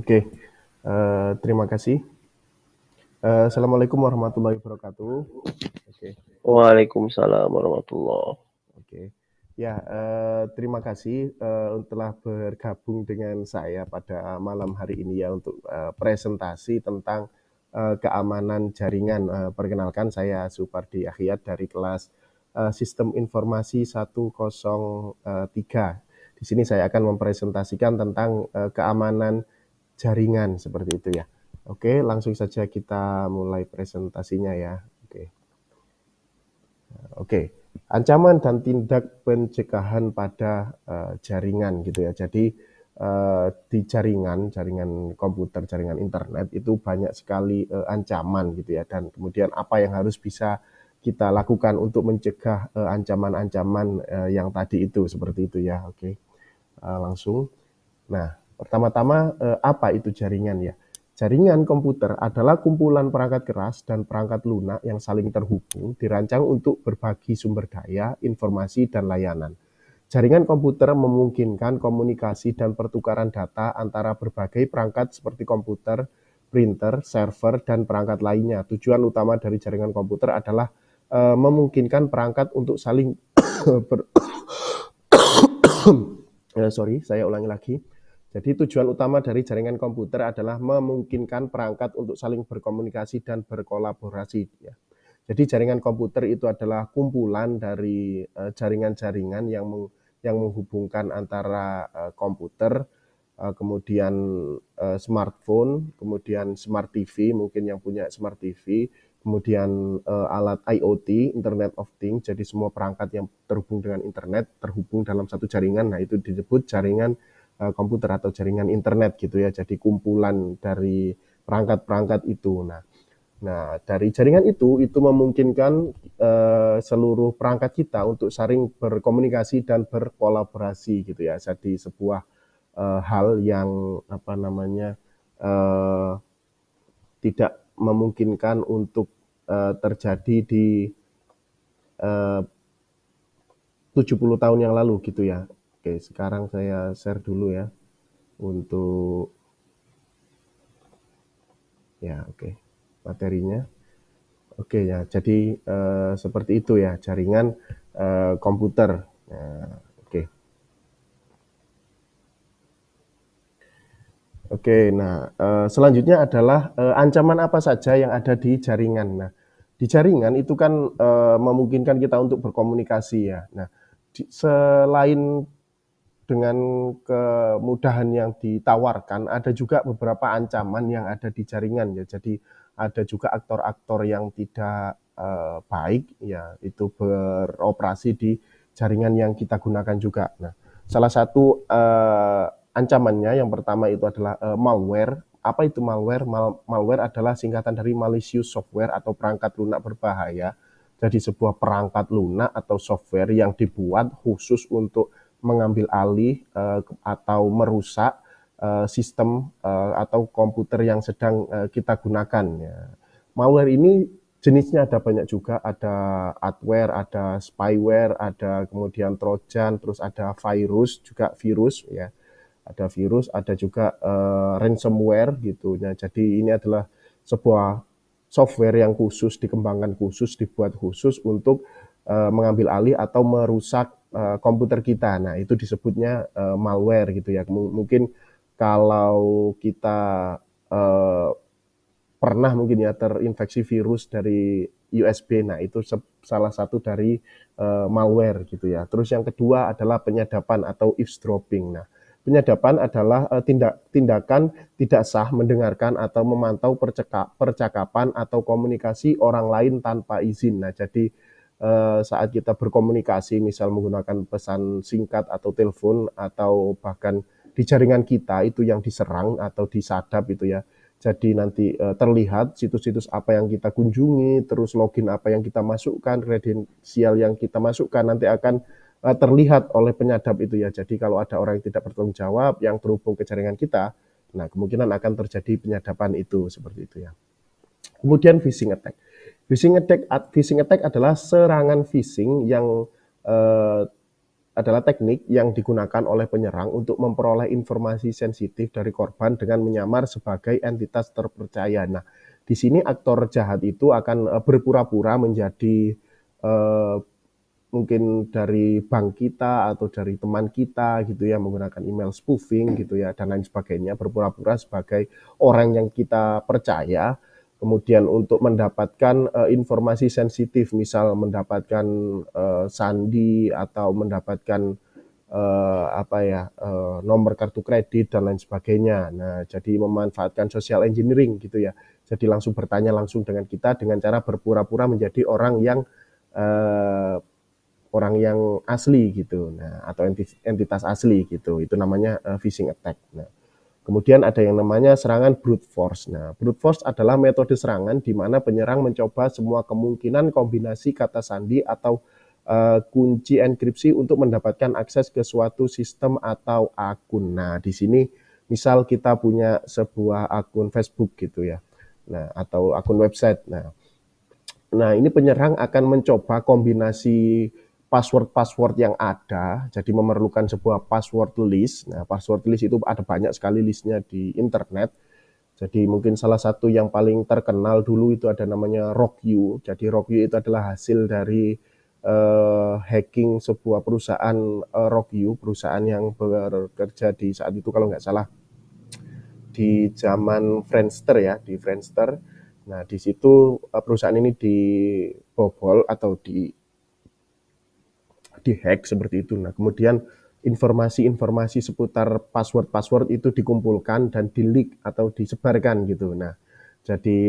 Oke, terima kasih. Assalamualaikum warahmatullahi wabarakatuh. Oke, Waalaikumsalam warahmatullah. oke. Ya, terima kasih telah bergabung dengan saya pada malam hari ini ya untuk presentasi tentang keamanan jaringan. Perkenalkan, saya Supardi Akhyat dari kelas Sistem Informasi 103. Di sini saya akan mempresentasikan tentang keamanan jaringan seperti itu ya. Oke, langsung saja kita mulai presentasinya ya. Oke. Ancaman dan tindak pencegahan pada jaringan gitu ya. Jadi di jaringan komputer, jaringan internet itu banyak sekali ancaman gitu ya. Dan kemudian apa yang harus bisa kita lakukan untuk mencegah ancaman-ancaman yang tadi itu seperti itu ya. Oke, langsung. Nah, pertama-tama apa itu jaringan ya? Jaringan komputer adalah kumpulan perangkat keras dan perangkat lunak yang saling terhubung, dirancang untuk berbagi sumber daya, informasi, dan layanan. Jaringan komputer memungkinkan komunikasi dan pertukaran data antara berbagai perangkat seperti komputer, printer, server, dan perangkat lainnya. Tujuan utama dari jaringan komputer adalah memungkinkan perangkat untuk saling ber, sorry, saya ulangi lagi. Jadi tujuan utama dari jaringan komputer adalah memungkinkan perangkat untuk saling berkomunikasi dan berkolaborasi. Ya. Jadi jaringan komputer itu adalah kumpulan dari jaringan-jaringan yang menghubungkan antara komputer, kemudian smartphone, kemudian smart TV, mungkin yang punya smart TV, kemudian alat IoT, Internet of Things, jadi semua perangkat yang terhubung dengan internet, terhubung dalam satu jaringan, nah itu disebut jaringan komputer atau jaringan internet gitu ya, jadi kumpulan dari perangkat-perangkat itu. Nah, dari jaringan itu memungkinkan seluruh perangkat kita untuk saling berkomunikasi dan berkolaborasi gitu ya. Jadi sebuah hal yang eh, tidak memungkinkan untuk terjadi di 70 tahun yang lalu gitu ya. Oke, sekarang saya share dulu ya untuk ya oke materinya. Oke ya, jadi seperti itu ya jaringan komputer. Nah, oke. Oke, nah selanjutnya adalah ancaman apa saja yang ada di jaringan. Nah, di jaringan itu kan memungkinkan kita untuk berkomunikasi ya. Nah, selain dengan kemudahan yang ditawarkan, ada juga beberapa ancaman yang ada di jaringan ya. Jadi ada juga aktor-aktor yang tidak baik ya, itu beroperasi di jaringan yang kita gunakan juga. Nah, salah satu ancamannya yang pertama itu adalah malware. Apa itu malware? Malware adalah singkatan dari malicious software atau perangkat lunak berbahaya. Jadi sebuah perangkat lunak atau software yang dibuat khusus untuk mengambil alih atau merusak sistem atau komputer yang sedang kita gunakan. Ya. Malware ini jenisnya ada banyak juga, ada adware, ada spyware, ada kemudian trojan, terus ada virus, juga virus ya. Ada virus, ada juga ransomware gitu. Nah, jadi ini adalah sebuah software yang khusus dikembangkan khusus, dibuat khusus untuk mengambil alih atau merusak komputer kita. Nah, itu disebutnya malware gitu ya. Mungkin kalau kita uh, pernah mungkin ya terinfeksi virus dari USB, nah itu salah satu dari malware gitu ya. Terus yang kedua adalah penyadapan atau eavesdropping. Nah, penyadapan adalah tindakan tidak sah mendengarkan atau memantau percakapan atau komunikasi orang lain tanpa izin. Nah, jadi saat kita berkomunikasi, misal menggunakan pesan singkat atau telepon atau bahkan di jaringan kita itu yang diserang atau disadap itu ya. Jadi nanti terlihat situs-situs apa yang kita kunjungi, terus login apa yang kita masukkan, kredensial yang kita masukkan nanti akan terlihat oleh penyadap itu ya. Jadi kalau ada orang yang tidak bertanggung jawab yang terhubung ke jaringan kita, nah kemungkinan akan terjadi penyadapan itu seperti itu ya. Kemudian phishing attack. Phishing attack adalah serangan phishing yang eh, adalah teknik yang digunakan oleh penyerang untuk memperoleh informasi sensitif dari korban dengan menyamar sebagai entitas terpercaya. Nah, di sini aktor jahat itu akan berpura-pura menjadi eh, mungkin dari bank kita atau dari teman kita gitu ya, menggunakan email spoofing gitu ya dan lain sebagainya, berpura-pura sebagai orang yang kita percaya, kemudian untuk mendapatkan informasi sensitif, misal mendapatkan sandi atau mendapatkan apa ya, nomor kartu kredit dan lain sebagainya. Nah, jadi memanfaatkan social engineering gitu ya. Jadi langsung bertanya langsung dengan kita dengan cara berpura-pura menjadi eh, orang yang asli gitu. Nah, atau entitas asli gitu. Itu namanya phishing attack. Nah, kemudian ada yang namanya serangan brute force. Nah, brute force adalah metode serangan di mana penyerang mencoba semua kemungkinan kombinasi kata sandi atau kunci enkripsi untuk mendapatkan akses ke suatu sistem atau akun. Nah, di sini misal kita punya sebuah akun Facebook gitu ya. Nah, atau akun website. Nah, ini penyerang akan mencoba kombinasi password-password yang ada, jadi memerlukan sebuah password list. Nah, password list itu ada banyak sekali listnya di internet. Jadi mungkin salah satu yang paling terkenal dulu itu ada namanya RockU. Jadi RockU itu adalah hasil dari hacking sebuah perusahaan RockU, perusahaan yang bekerja di saat itu kalau nggak salah di zaman Friendster ya, di Friendster. Nah, di situ perusahaan ini dibobol atau dihack seperti itu. Nah, kemudian informasi-informasi seputar password-password itu dikumpulkan dan di-leak atau disebarkan gitu. Nah, jadi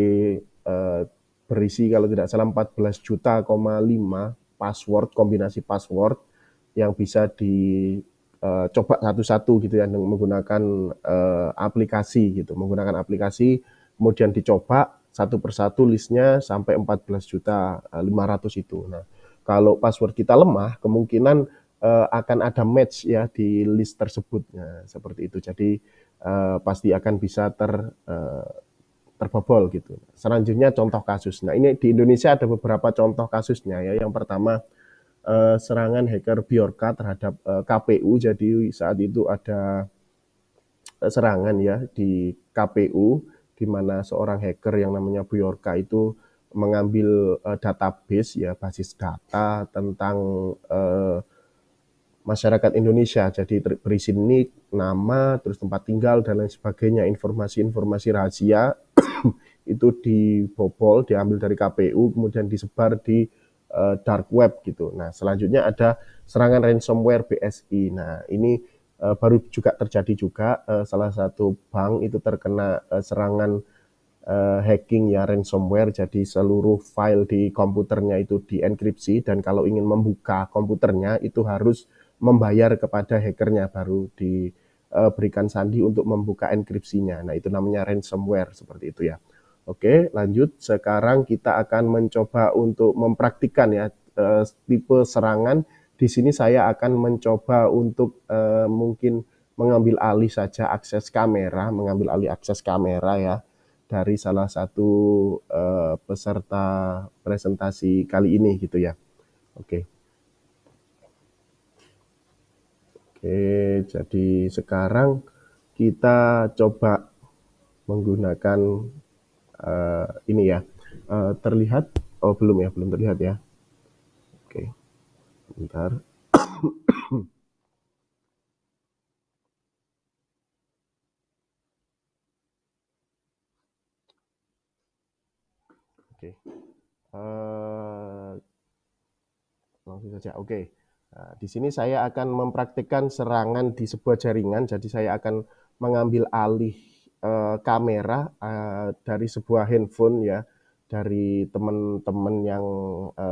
eh, berisi kalau tidak salah 14 juta, 5 password, kombinasi password yang bisa dicoba satu-satu gitu ya menggunakan aplikasi gitu, menggunakan aplikasi kemudian dicoba satu persatu listnya sampai 14 juta 500 itu. Nah, kalau password kita lemah, kemungkinan akan ada match ya di list tersebut. Nah, seperti itu. Jadi pasti akan bisa terbobol gitu. Selanjutnya contoh kasus. Nah, ini di Indonesia ada beberapa contoh kasusnya ya. Yang pertama serangan hacker Bjorka terhadap KPU. Jadi saat itu ada serangan ya di KPU di mana seorang hacker yang namanya Bjorka itu mengambil database ya basis data tentang masyarakat Indonesia. Jadi berisi nik, nama, terus tempat tinggal dan lain sebagainya, informasi-informasi rahasia itu dibobol, diambil dari KPU, kemudian disebar di dark web gitu. Nah, selanjutnya ada serangan ransomware BSI. Nah, ini baru juga terjadi juga salah satu bank itu terkena serangan hacking ya ransomware. Jadi seluruh file di komputernya itu dienkripsi dan kalau ingin membuka komputernya itu harus membayar kepada hackernya baru diberikan sandi untuk membuka enkripsinya. Nah, itu namanya ransomware seperti itu ya. Oke, lanjut. Sekarang kita akan mencoba untuk mempraktikkan ya tipe serangan. Di sini saya akan mencoba untuk mungkin mengambil alih saja akses kamera, mengambil alih akses kamera ya dari salah satu peserta presentasi kali ini gitu ya. Oke. Oke, jadi sekarang kita coba menggunakan ini ya. Terlihat? Oh, belum ya, belum terlihat ya. Oke, bentar. Oke. Uh, Langsung saja. Oke. Nah, di sini saya akan mempraktikkan serangan di sebuah jaringan. Jadi saya akan mengambil alih kamera dari sebuah handphone ya dari teman-teman yang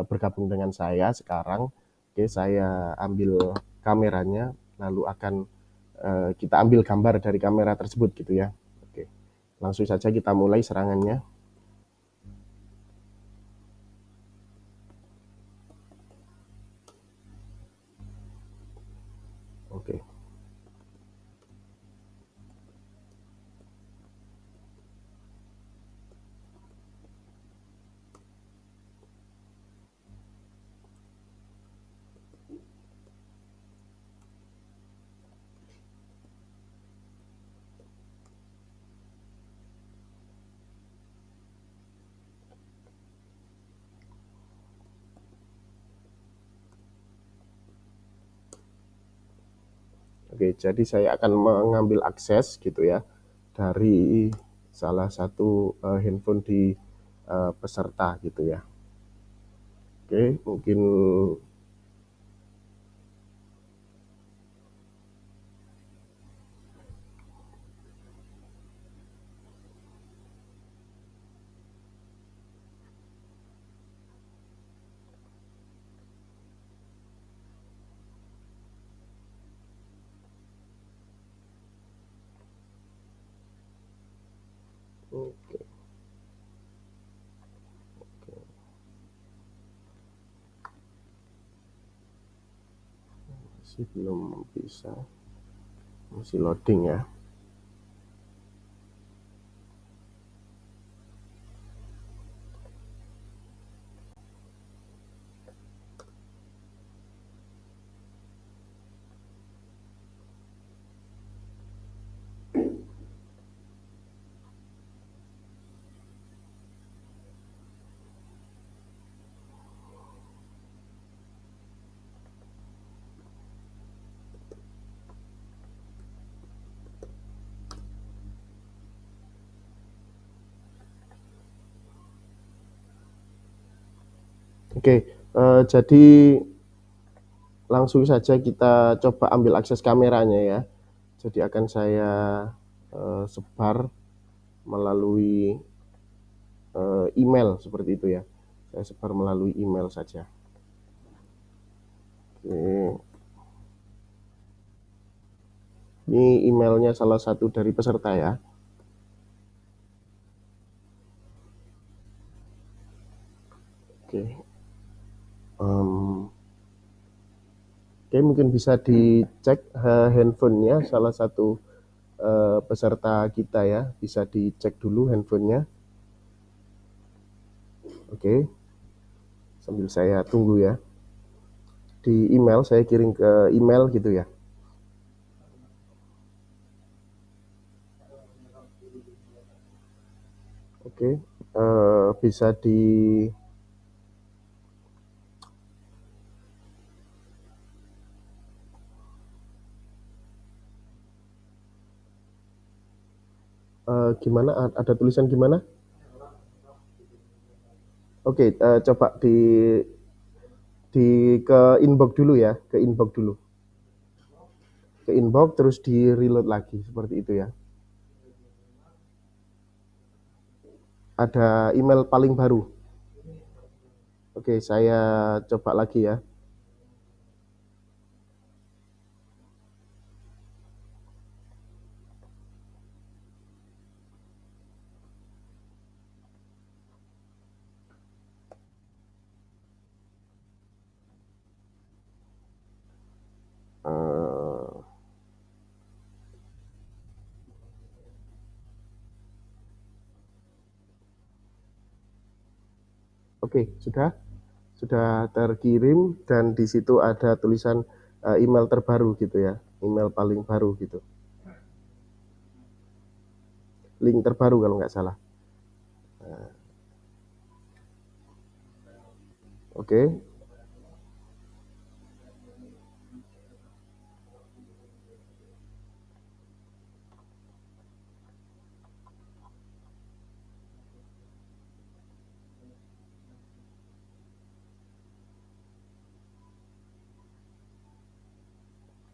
bergabung dengan saya sekarang. Oke, saya ambil kameranya, lalu akan kita ambil gambar dari kamera tersebut gitu ya. Oke, langsung saja kita mulai serangannya. Oke. Oke, jadi saya akan mengambil akses gitu ya dari salah satu handphone di peserta gitu ya. Oke, mungkin oke, masih belum bisa, masih loading ya. Oke, jadi langsung saja kita coba ambil akses kameranya ya. Jadi akan saya sebar melalui email seperti itu ya. Saya sebar melalui email saja. Oke. Ini emailnya salah satu dari peserta ya. Oke. Oke, mungkin bisa dicek handphonenya salah satu peserta kita ya. Bisa dicek dulu handphonenya. Oke. Sambil saya tunggu ya. Di email saya kirim ke email gitu ya. Oke. Bisa di gimana? Ada tulisan gimana? Oke, coba di ke inbox dulu ya, ke inbox dulu. Ke inbox terus di reload lagi seperti itu ya. Ada email paling baru. Oke, saya coba lagi ya. Eh, Oke, sudah terkirim dan di situ ada tulisan email terbaru gitu ya, email paling baru gitu, link terbaru kalau nggak salah. Oke,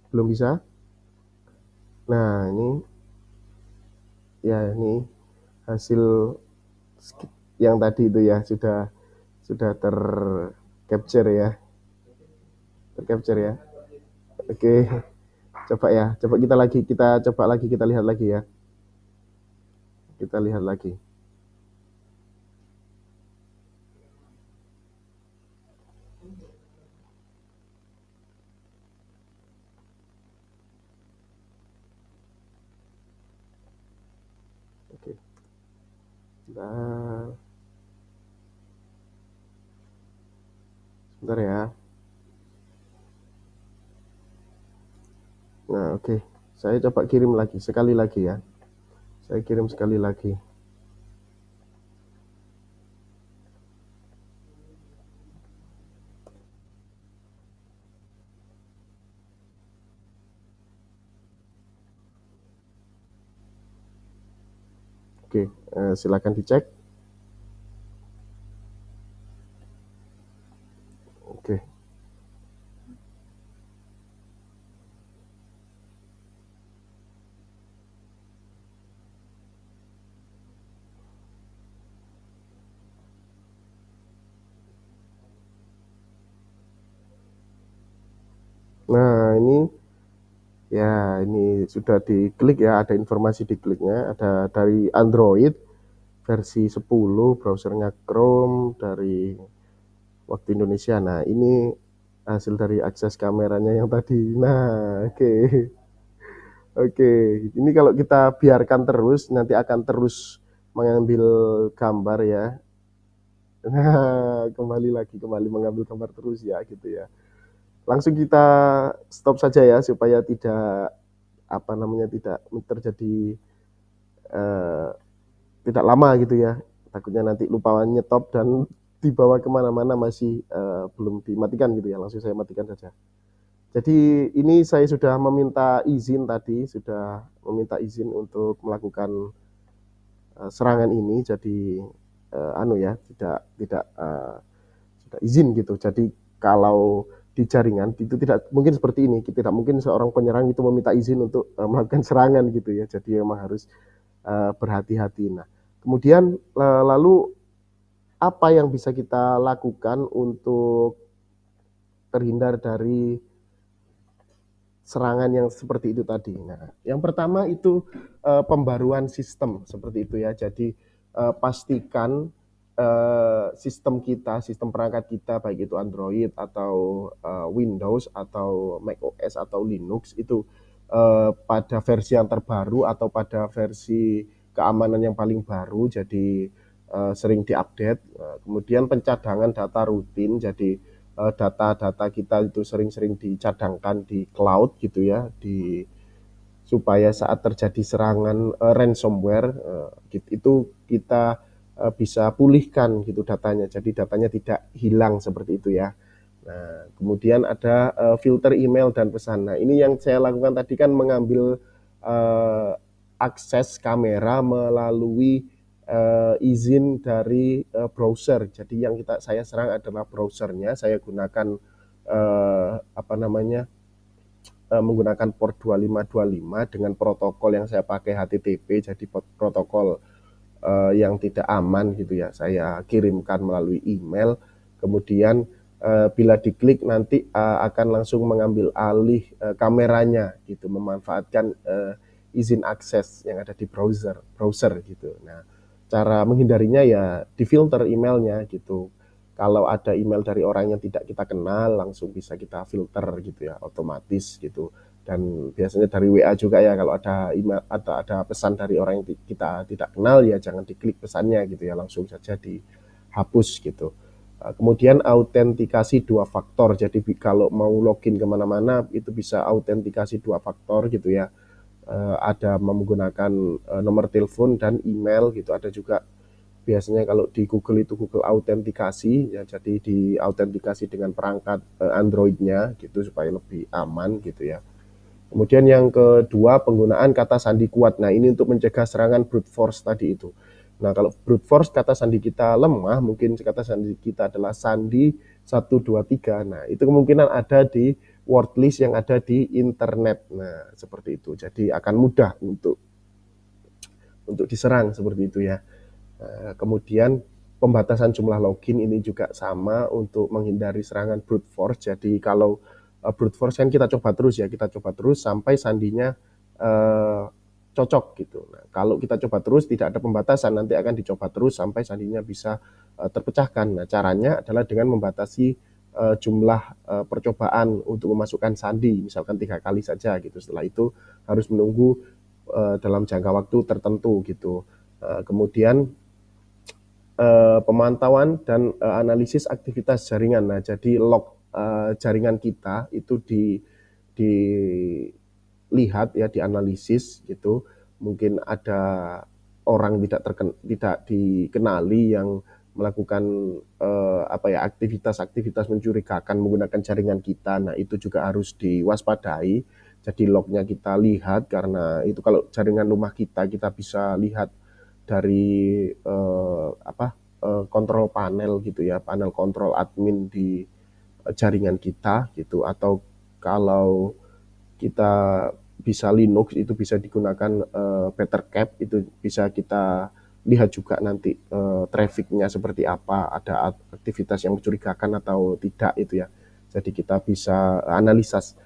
belum bisa. Nah ini ya ini hasil yang tadi itu ya sudah tercapture ya, tercapture ya. Oke, coba ya, coba lagi kita lihat lagi ya, kita lihat lagi. Oke, sebentar, sebentar ya. Nah oke, saya coba kirim lagi sekali lagi ya. Saya kirim sekali lagi. Oke, silakan dicek. Oke. Nah, ini sudah diklik ya, ada informasi di kliknya, ada dari Android versi 10, browsernya Chrome dari waktu Indonesia. Nah, ini hasil dari akses kameranya yang tadi. Nah, oke. Oke, ini kalau kita biarkan terus, nanti akan terus mengambil gambar ya. Nah, kembali mengambil gambar terus ya, gitu ya. Langsung kita stop saja ya, supaya tidak tidak terjadi eh, tidak lama gitu ya. Takutnya nanti lupa nyetop dan dibawa kemana-mana masih belum dimatikan gitu ya. Langsung saya matikan saja. Jadi ini saya sudah meminta izin tadi, sudah meminta izin untuk melakukan serangan ini. Jadi tidak izin gitu. Jadi kalau di jaringan itu tidak mungkin seperti ini. Tidak mungkin seorang penyerang itu meminta izin untuk melakukan serangan gitu ya. Jadi memang harus berhati-hati. Nah, kemudian lalu apa yang bisa kita lakukan untuk terhindar dari serangan yang seperti itu tadi. Nah, yang pertama itu pembaruan sistem seperti itu ya. Jadi pastikan sistem kita, sistem perangkat kita baik itu Android atau Windows atau macOS atau Linux itu pada versi yang terbaru atau pada versi keamanan yang paling baru. Jadi sering diupdate. Kemudian pencadangan data rutin. Jadi data-data kita itu sering-sering dicadangkan di cloud gitu ya, supaya saat terjadi serangan ransomware itu kita bisa pulihkan gitu datanya, jadi datanya tidak hilang seperti itu ya. Nah, kemudian ada filter email dan pesan. Nah, ini yang saya lakukan tadi kan mengambil akses kamera melalui izin dari browser. Jadi yang saya serang adalah browsernya. Saya gunakan menggunakan port 2525 dengan protokol yang saya pakai HTTP. Jadi protokol yang tidak aman gitu ya. Saya kirimkan melalui email. Kemudian bila diklik nanti akan langsung mengambil alih kameranya gitu, memanfaatkan izin akses yang ada di browser gitu. Nah, cara menghindarinya ya difilter emailnya gitu. Kalau ada email dari orang yang tidak kita kenal, langsung bisa kita filter gitu ya, otomatis gitu. Dan biasanya dari WA juga ya, kalau ada email atau ada pesan dari orang yang kita tidak kenal ya jangan diklik pesannya gitu ya, langsung saja dihapus gitu. Kemudian autentikasi 2 faktor. Jadi kalau mau login kemana-mana itu bisa autentikasi 2 faktor gitu ya. Ada menggunakan nomor telepon dan email gitu. Ada juga biasanya kalau di Google itu Google autentikasi ya, jadi diautentikasi dengan perangkat Android-nya gitu supaya lebih aman gitu ya. Kemudian yang kedua, penggunaan kata sandi kuat. Nah, ini untuk mencegah serangan brute force tadi itu. Nah, kalau brute force kata sandi kita lemah, mungkin kata sandi kita adalah sandi 123. Nah, itu kemungkinan ada di word list yang ada di internet. Nah, seperti itu. Jadi akan mudah untuk diserang seperti itu ya. Kemudian pembatasan jumlah login ini juga sama untuk menghindari serangan brute force. Jadi kalau brute force kan kita coba terus sampai sandinya cocok gitu. Nah, kalau kita coba terus tidak ada pembatasan, nanti akan dicoba terus sampai sandinya bisa terpecahkan. Nah, caranya adalah dengan membatasi jumlah percobaan untuk memasukkan sandi, misalkan 3 kali saja gitu. Setelah itu harus menunggu dalam jangka waktu tertentu gitu. Kemudian pemantauan dan analisis aktivitas jaringan. Nah, jadi log jaringan kita itu dilihat ya, dianalisis gitu. Mungkin ada orang tidak dikenali yang melakukan aktivitas mencurigakan menggunakan jaringan kita. Nah, itu juga harus diwaspadai. Jadi lognya kita lihat, karena itu kalau jaringan rumah kita bisa lihat dari kontrol panel gitu ya, panel kontrol admin di jaringan kita gitu, atau kalau kita bisa Linux itu bisa digunakan Bettercap, itu bisa kita lihat juga nanti trafficnya seperti apa, ada aktivitas yang mencurigakan atau tidak itu ya. Jadi kita bisa analisis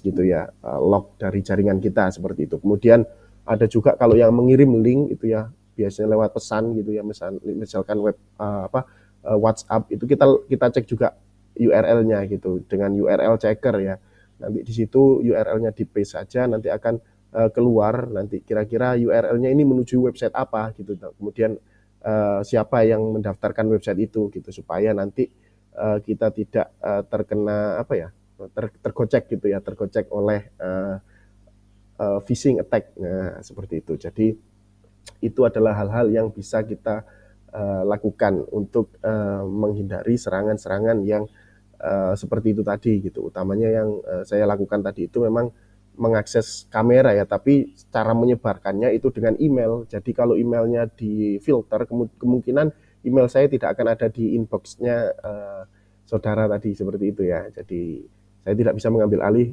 gitu ya, log dari jaringan kita seperti itu. Kemudian ada juga kalau yang mengirim link itu ya, biasanya lewat pesan gitu ya, misalkan WhatsApp itu kita cek juga URL-nya gitu dengan URL checker ya. Nanti di situ URL-nya di paste saja, nanti akan keluar nanti kira-kira URL-nya ini menuju website apa gitu. Nah, kemudian siapa yang mendaftarkan website itu gitu, supaya nanti kita tidak terkena tergocek gitu ya, tergocek oleh phishing attack. Nah, seperti itu. Jadi itu adalah hal-hal yang bisa kita lakukan untuk menghindari serangan-serangan yang seperti itu tadi gitu. Utamanya yang saya lakukan tadi itu memang mengakses kamera ya, tapi cara menyebarkannya itu dengan email. Jadi kalau emailnya difilter, kemungkinan email saya tidak akan ada di inbox-nya saudara tadi, seperti itu ya. Jadi saya tidak bisa mengambil alih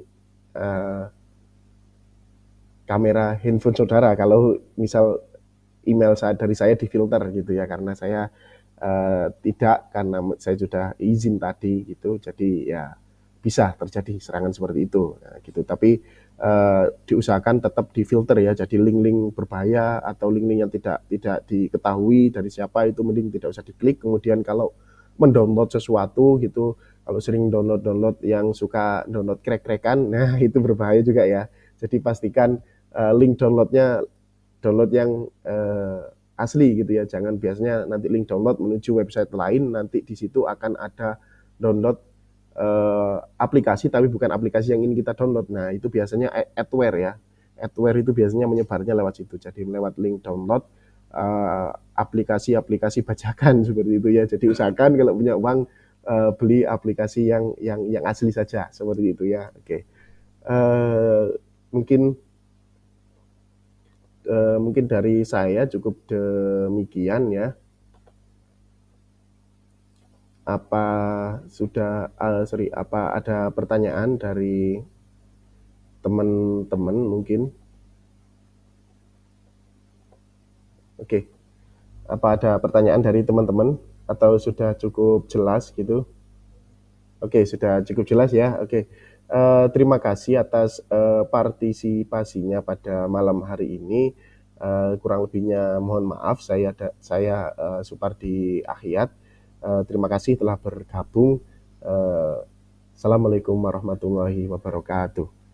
kamera handphone saudara kalau misal email dari saya difilter gitu ya, karena saya tidak, karena saya sudah izin tadi gitu, jadi ya bisa terjadi serangan seperti itu gitu. Tapi diusahakan tetap difilter ya, jadi link-link berbahaya atau link-link yang tidak diketahui dari siapa itu mending tidak usah diklik. Kemudian kalau mendownload sesuatu gitu, kalau sering download yang suka download crack-crackan, nah itu berbahaya juga ya. Jadi pastikan link download yang asli gitu ya. Jangan biasanya nanti link download menuju website lain, nanti di situ akan ada download aplikasi tapi bukan aplikasi yang ingin kita download. Nah, itu biasanya adware ya. Adware itu biasanya menyebarnya lewat situ. Jadi lewat link download aplikasi-aplikasi bajakan seperti itu ya. Jadi usahakan kalau punya uang beli aplikasi yang asli saja seperti itu ya. Oke. Mungkin dari saya cukup demikian ya. Apa ada pertanyaan dari teman-teman mungkin? Oke. Apa ada pertanyaan dari teman-teman atau sudah cukup jelas gitu? Oke, sudah cukup jelas ya. Oke. Terima kasih atas partisipasinya pada malam hari ini. Kurang lebihnya mohon maaf. Saya Supardi Akhyat. Terima kasih telah bergabung. Assalamualaikum warahmatullahi wabarakatuh.